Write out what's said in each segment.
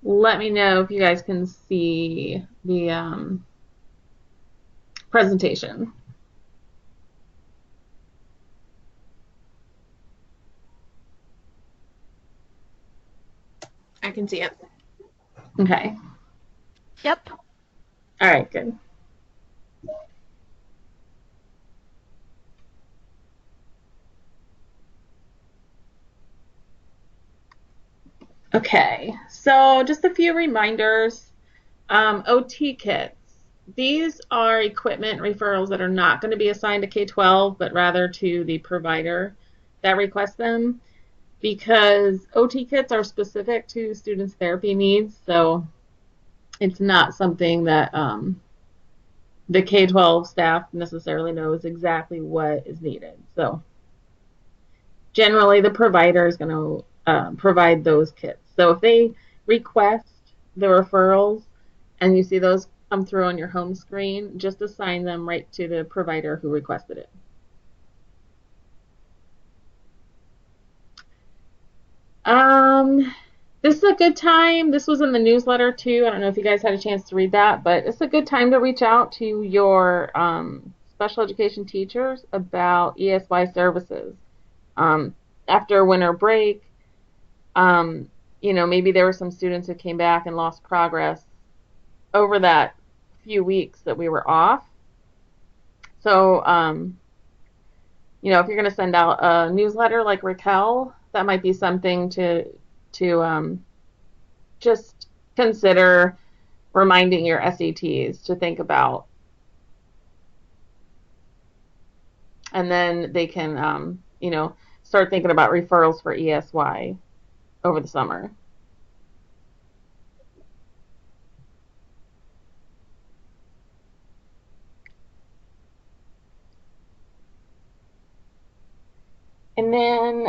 let me know if you guys can see the presentation. I can see it. Okay. Yep. All right, good. Okay, so just a few reminders. OT kits. These are equipment referrals that are not going to be assigned to K-12, but rather to the provider that requests them because OT kits are specific to students' therapy needs, so it's not something that the K-12 staff necessarily knows exactly what is needed. So generally, the provider is going to provide those kits. So if they request the referrals and you see those come through on your home screen, just assign them right to the provider who requested it. Um, this is a good time. This was in the newsletter too. I don't know if you guys had a chance to read that, but it's a good time to reach out to your special education teachers about ESY services. Um, After winter break, um, maybe there were some students who came back and lost progress over that few weeks that we were off. So, if you're going to send out a newsletter like Raquel, that might be something to just consider reminding your SETs to think about, and then they can, start thinking about referrals for ESY over the summer. And then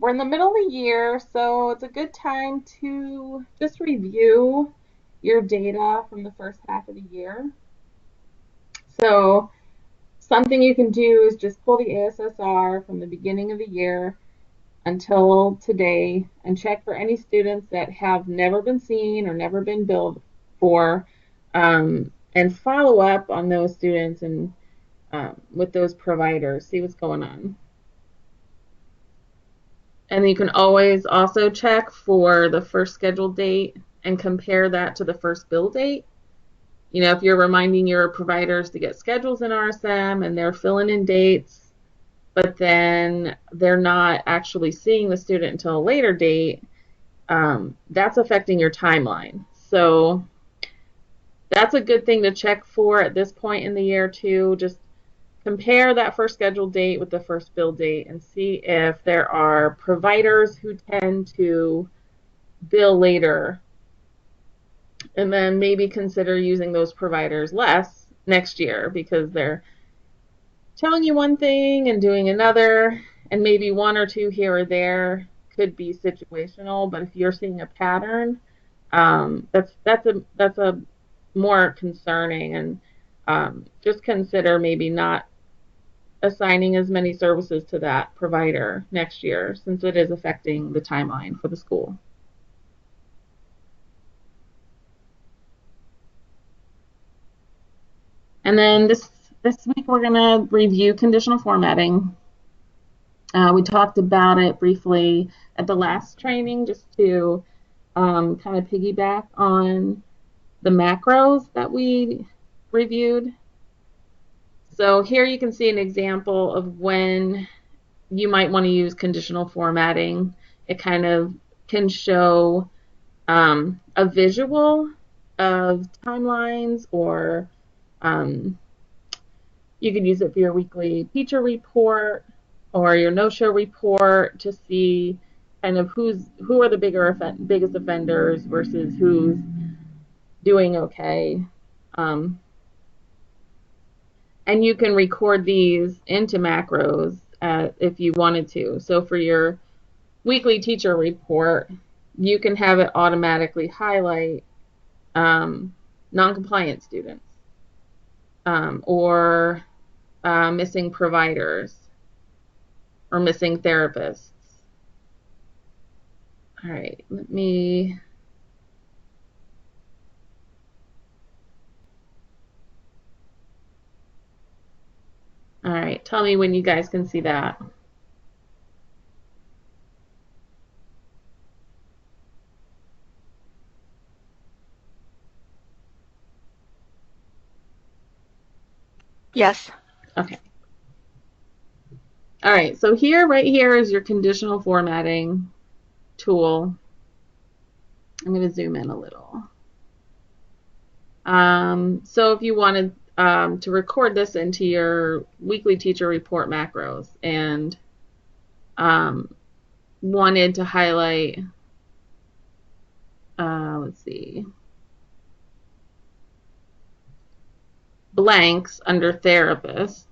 we're in the middle of the year, so it's a good time to just review your data from the first half of the year. So something you can do is just pull the ASSR from the beginning of the year until today and check for any students that have never been seen or never been billed for, and follow up on those students and with those providers, see what's going on. And you can always also check for the first scheduled date and compare that to the first bill date. If you're reminding your providers to get schedules in RSM and they're filling in dates, but then they're not actually seeing the student until a later date, that's affecting your timeline. So that's a good thing to check for at this point in the year too. Just compare that first scheduled date with the first bill date and see if there are providers who tend to bill later, and then maybe consider using those providers less next year because they're telling you one thing and doing another, and maybe one or two here or there could be situational, but if you're seeing a pattern, that's a more concerning, and just consider maybe not assigning as many services to that provider next year since it is affecting the timeline for the school. And then this week we're going to review conditional formatting. We talked about it briefly at the last training just to kind of piggyback on the macros that we reviewed. So here you can see an example of when you might want to use conditional formatting. It kind of can show a visual of timelines, or um, you could use it for your weekly teacher report or your no-show report to see kind of who are the biggest offenders versus who's doing okay. Um, and you can record these into macros if you wanted to. So for your weekly teacher report, you can have it automatically highlight non-compliant students, or missing providers or missing therapists. All right, let me right, tell me when you guys can see that. Yes. Okay. All right, so here, right here is your conditional formatting tool. I'm going to zoom in a little. So if you wanted to record this into your weekly teacher report macros and wanted to highlight, let's see, blanks under therapists,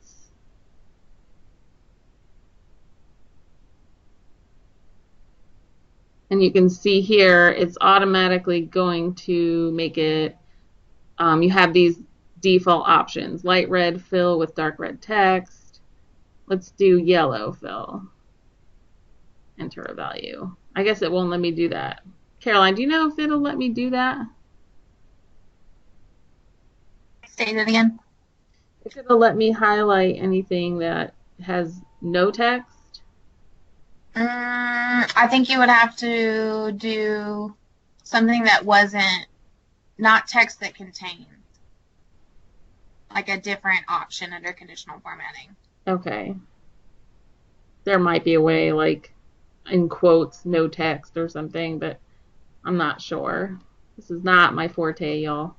and you can see here it's automatically going to make it, you have these default options, light red fill with dark red text. Let's do yellow fill. Enter a value. I guess it won't let me do that. Caroline, do you know if it'll let me do that? Say that again. If it'll let me highlight anything that has no text? I think you would have to do something that wasn't, not text that contains, like a different option under conditional formatting. Okay. There might be a way, like in quotes, no text or something, but I'm not sure. This is not my forte, y'all.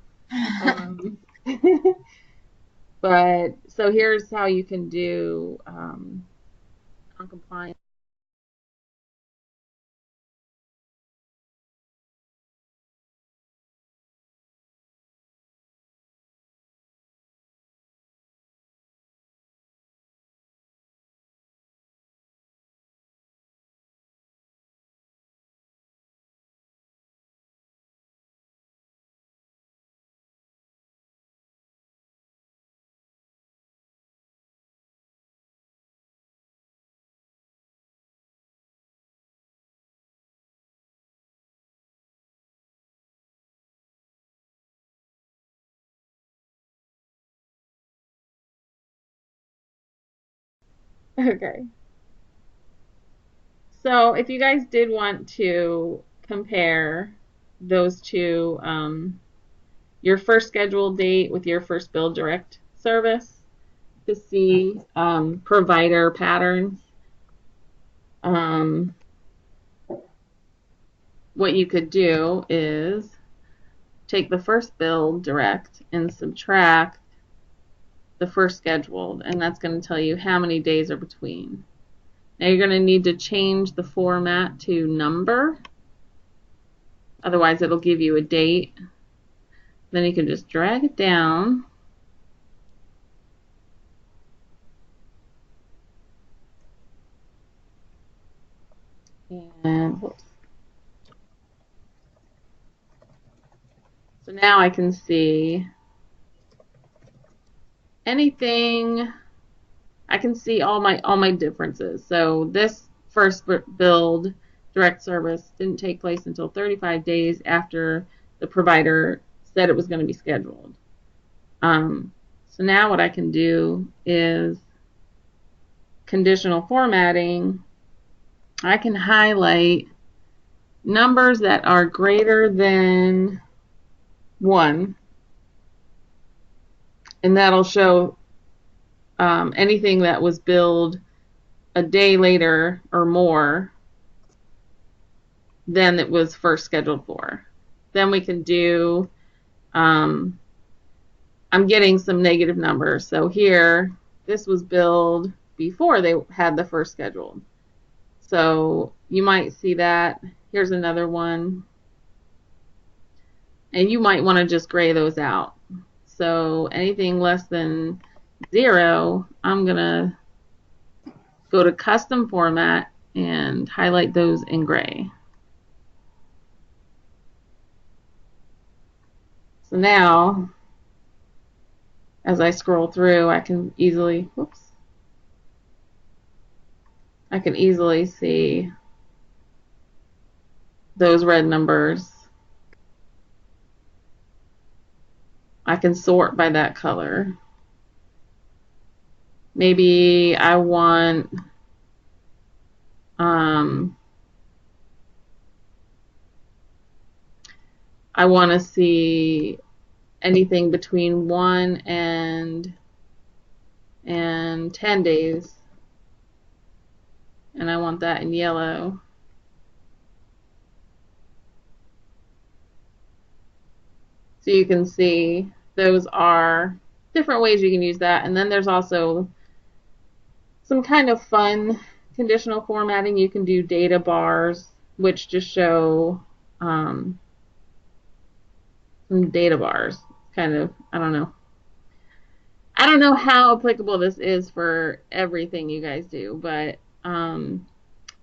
But so here's how you can do non-compliant. Okay. So if you guys did want to compare those two, your first scheduled date with your first bill direct service to see provider patterns, um, what you could do is take the first bill direct and subtract the first scheduled, and that's going to tell you how many days are between. Now you're going to need to change the format to number, otherwise it'll give you a date. Then you can just drag it down and whoops. So now I can see anything. I can see all my differences. So this first build direct service didn't take place until 35 days after the provider said it was going to be scheduled. So now what I can do is conditional formatting. I can highlight numbers that are greater than 1, and that'll show anything that was billed a day later or more than it was first scheduled for. Then we can do, I'm getting some negative numbers. So here, this was billed before they had the first scheduled. So you might see that. Here's another one. And you might want to just gray those out. So anything less than 0, I'm going to go to custom format and highlight those in gray. So now, as I scroll through, I can easily, I can easily see those red numbers. I can sort by that color. Maybe I want um, I want to see anything between 1 and 10 days, and I want that in yellow. So you can see those are different ways you can use that. And then there's also some kind of fun conditional formatting. You can do data bars, which just show some data bars. Kind of, I don't know. I don't know how applicable this is for everything you guys do, but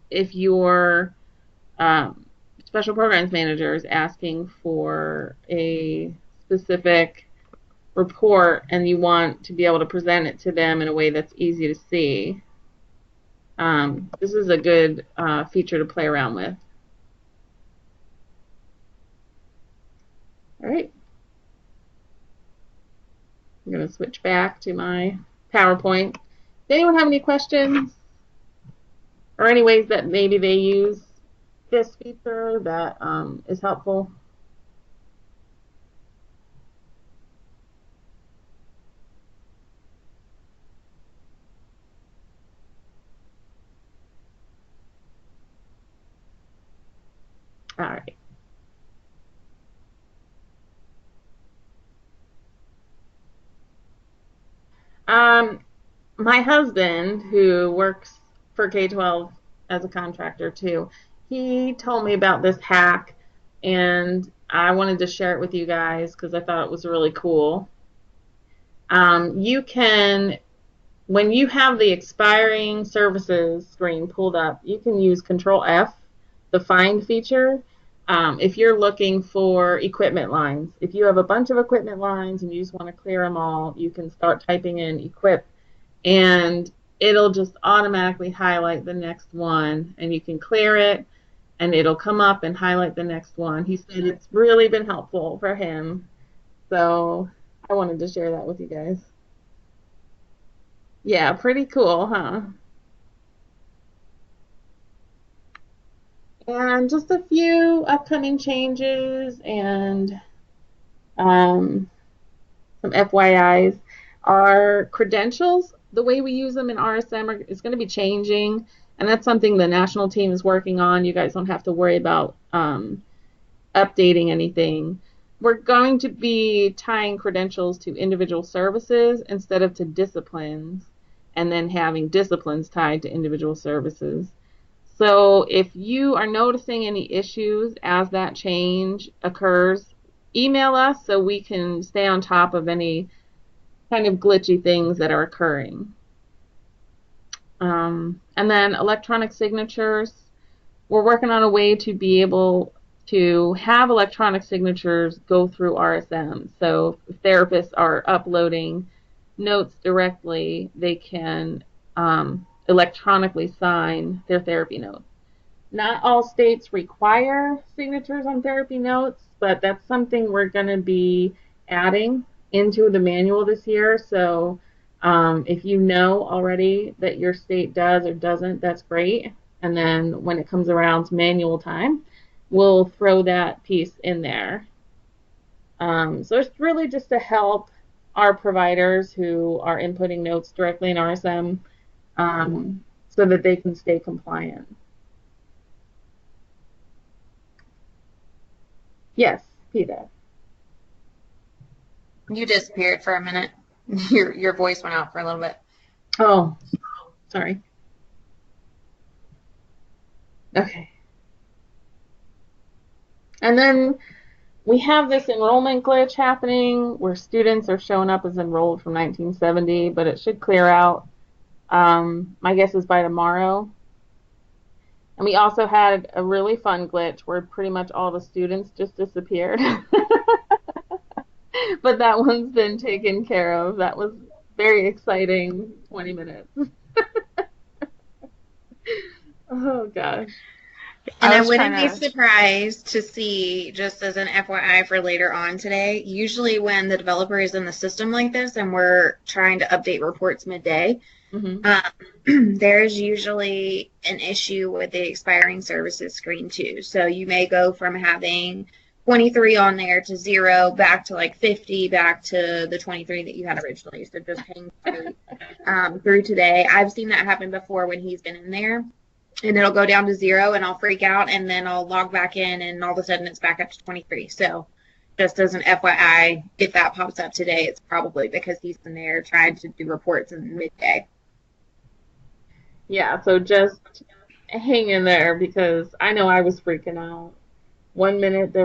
if your special programs manager is asking for a specific report and you want to be able to present it to them in a way that's easy to see, this is a good feature to play around with. All right. I'm going to switch back to my PowerPoint. Does anyone have any questions or any ways that maybe they use this feature that is helpful? All right. My husband, who works for K-12 as a contractor too, he told me about this hack, and I wanted to share it with you guys because I thought it was really cool. You can, when you have the expiring services screen pulled up, you can use Control F, the find feature. If you're looking for equipment lines, if you have a bunch of equipment lines and you just want to clear them all, you can start typing in equip, and it'll just automatically highlight the next one, and you can clear it and it'll come up and highlight the next one. He said it's really been helpful for him, so I wanted to share that with you guys. Yeah, pretty cool, huh? And just a few upcoming changes and um, some FYIs. Our credentials, the way we use them in RSM, is going to be changing, and that's something the national team is working on. You guys don't have to worry about updating anything. We're going to be tying credentials to individual services instead of to disciplines, and then having disciplines tied to individual services. So if you are noticing any issues as that change occurs, email us so we can stay on top of any kind of glitchy things that are occurring. And then electronic signatures. We're working on a way to be able to have electronic signatures go through RSM. So if therapists are uploading notes directly, they can electronically sign their therapy notes. Not all states require signatures on therapy notes, but that's something we're going to be adding into the manual this year. So if you know already that your state does or doesn't, that's great. And then when it comes around to manual time, we'll throw that piece in there. So it's really just to help our providers who are inputting notes directly in RSM so that they can stay compliant. Yes, Peter. You disappeared for a minute. Your voice went out for a little bit. Oh, sorry. Okay. And then we have this enrollment glitch happening where students are showing up as enrolled from 1970, but it should clear out. My guess is by tomorrow. And we also had a really fun glitch where pretty much all the students just disappeared. But that one's been taken care of. That was very exciting 20 minutes. Oh, gosh. And I was wouldn't trying be to. surprised to see, just as an FYI for later on today, usually when the developer is in the system like this and we're trying to update reports midday, Hmm. there's usually an issue with the expiring services screen too. So you may go from having 23 on there to 0, back to like 50, back to the 23 that you had originally. So just hang tight through today. I've seen that happen before when he's been in there, and it'll go down to 0 and I'll freak out, and then I'll log back in and all of a sudden it's back up to 23. So just as an FYI, if that pops up today, it's probably because he's in there trying to do reports in midday. Yeah, so just hang in there because I know I was freaking out. One minute it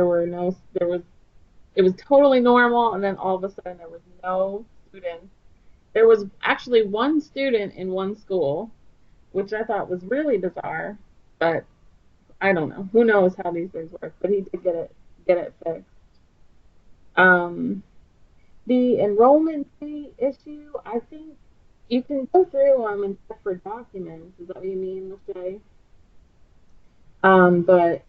was totally normal, and then all of a sudden there was no students. There was actually one student in one school, which I thought was really bizarre, but I don't know. Who knows how these things work? But he did get it fixed. Um, the enrollment fee issue, I think you can go through them and check for documents. Is that what you mean, Lachey? But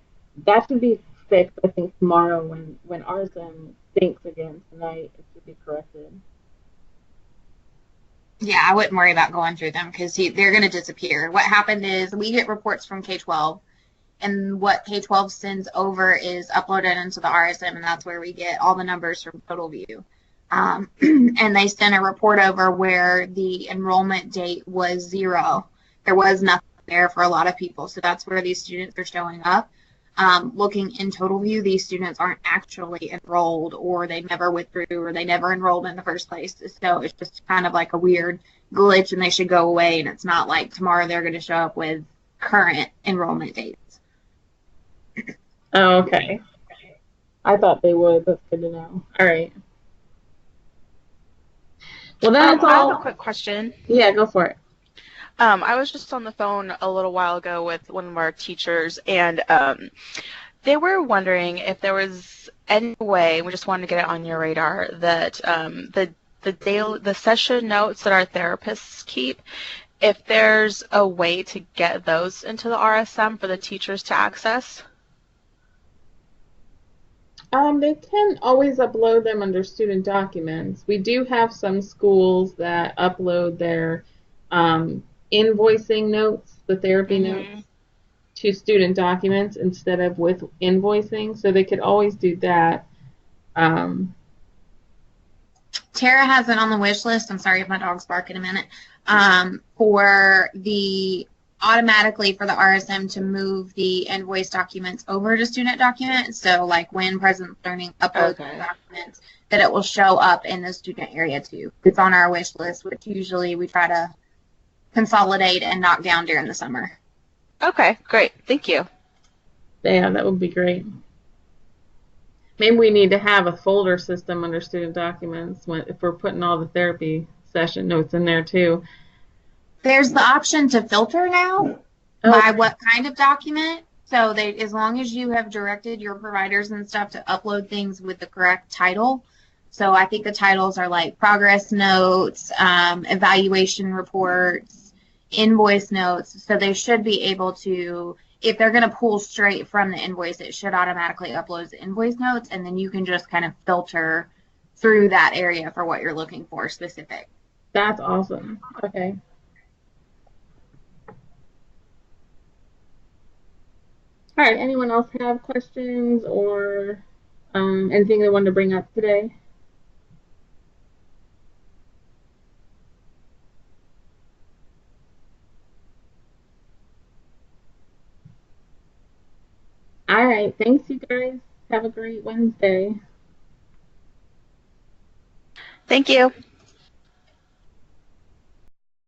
that should be fixed, I think, tomorrow when RSM syncs again tonight. It should be corrected. Yeah, I wouldn't worry about going through them because they're going to disappear. What happened is we get reports from K-12, and what K-12 sends over is uploaded into the RSM, and that's where we get all the numbers from TotalView. And they sent a report over where the enrollment date was 0. There was nothing there for a lot of people, so that's where these students are showing up. Looking in TotalView, these students aren't actually enrolled, or they never withdrew, or they never enrolled in the first place. So it's just kind of like a weird glitch, and they should go away. And it's not like tomorrow they're going to show up with current enrollment dates. Oh, okay. I thought they would. That's good to know. All right. Well, that's I have a all. quick question. Yeah, go for it. I was just on the phone a little while ago with one of our teachers, and they were wondering if there was any way, we just wanted to get it on your radar, that the session notes that our therapists keep, if there's a way to get those into the RSM for the teachers to access. They can always upload them under student documents. We do have some schools that upload their invoicing notes, the therapy Mm-hmm. notes, to student documents instead of with invoicing, so they could always do that. Um, Tara has it on the wish list. I'm sorry if my dog's bark in a minute. For the automatically for the RSM to move the invoice documents over to student documents. So like when Presence Learning uploads Okay. documents, that it will show up in the student area too. It's on our wish list, which usually we try to consolidate and knock down during the summer. Okay, great. Thank you. yeah, that would be great. Maybe we need to have a folder system under student documents if we're putting all the therapy session notes in there too. There's the option to filter now by what kind of document. So as long as you have directed your providers and stuff to upload things with the correct title. So I think the titles are like progress notes, evaluation reports, invoice notes. So they should be able to, if they're going to pull straight from the invoice, it should automatically upload the invoice notes, and then you can just kind of filter through that area for what you're looking for specific. That's awesome. Okay. All right. Anyone else have questions or anything they wanted to bring up today? All right. Thanks, you guys. Have a great Wednesday. Thank you.